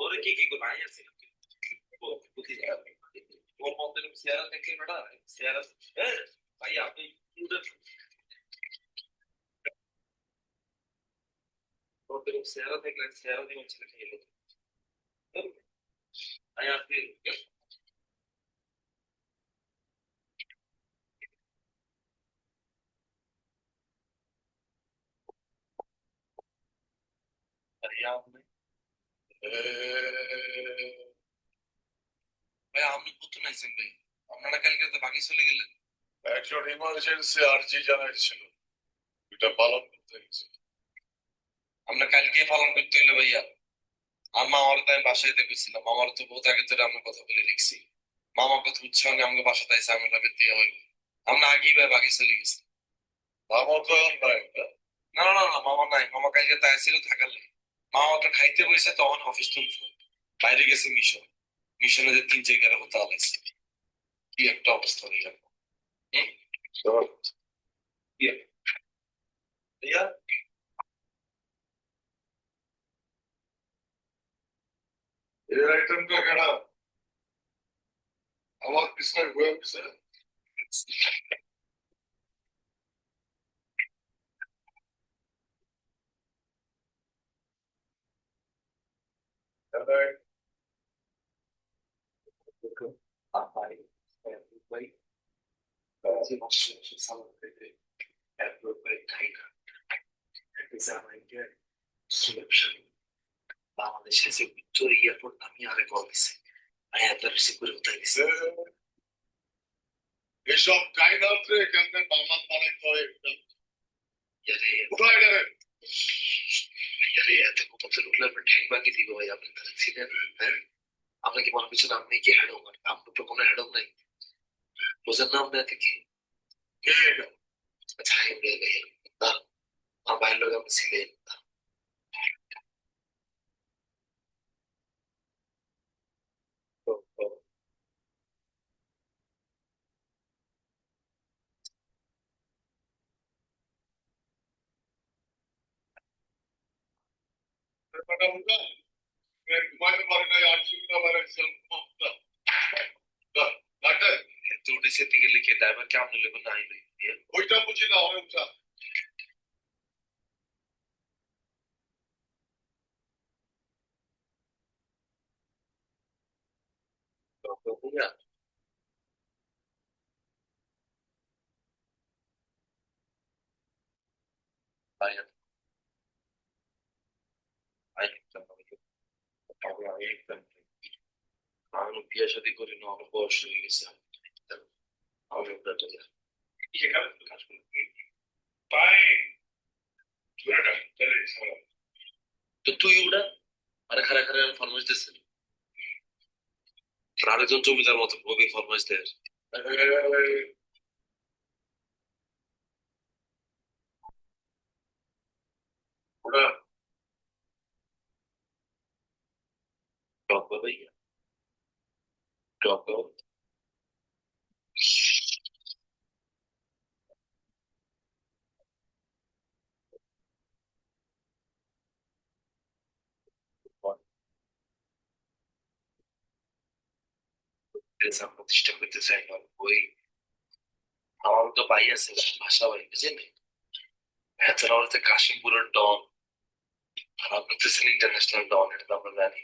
ওরে কি করে বানিয়েছে ওর মধ্যে চেহারা দেখলে বেটা চেহারা ভাই আপনি ওদের চেহারা দেখলে চেহারা দিয়ে ছেলে খেয়ে ভাই আপনি আপনি ভাই আপনি কত নাইছেন ভাই আপনারা কালকে তো বাকি চলে গেলেন একজন ইমার্জেন্সি আর্জি জানাইছিল এটা পালন করতে গেছে আমরা কালকে পালন করতে হইলো ভাইয়া আর মামার তাই বাসায় দেখেছিলাম মামার তো বহুত আগে ধরে আমরা কথা বলে রেখেছি মামা কথা উৎসাহ নিয়ে আমাকে বাসাতে এসে আমি পেতে হইব আমরা আগেই ভাই বাকি চলে গেছি মামা তো নাই না না না না মামা নাই মামা কালকে তাই ছিল থাকার লাগে মামা তো খাইতে বসে তখন অফিস থেকে বাইরে গেছে মিশন মিশনে যে 3 জায়গায় হতে আলাইছে কি একটা অবস্থা হয়ে যাবে ভাইয়া এর আইটেমটা কেনা আমার পিছনে ঘুরে পিছনে বাংলাদেশে যে ভিক্টোরি এয়ারপোর্ট আমি আরে কল দিছে আয়াতটা রিসিভ করে উঠাই দিছে এসব কায়দাতে এখানে বাংলা বানাইতে হয় উঠাই গেলেন এত কথা উঠলে আপনার ঠেক বাকি দিব ভাই আপনি তারা ছিলেন হ্যাঁ আপনি কি মনে করছেন আপনি কি হ্যাডম আপনার তো কোনো হ্যাডম নাই বোঝেন না আপনি এত কি আচ্ছা না আমার বাইরের লোক আপনি ছিলেন ঘুমাইতে পারে নাই আর চিন্তা বাড়াইছে তো উঠেছে দিকে লিখে ড্রাইভার কেমন লেগে নাই ওইটা বুঝি না অনেক উঠা আমি বিয়ে শাদী করি না আমার বয়স হয়ে গেছে আমার কাজ করি তাই তো তুই ওটা আরে খারা খারা ফরমাইশ দিচ্ছে আরেকজন জমিদার মতো ওকে ফরমাইশ দেয় ওটা টক ভাই টক প্রতিষ্ঠা করতে চাই না ওই আমার তো ভাই আছে ভাষা ভাই বুঝলেন এছাড়াও হচ্ছে কাশিমপুরের ডন আর আপনি তো ইন্টারন্যাশনাল ডন এটা তো আমরা জানি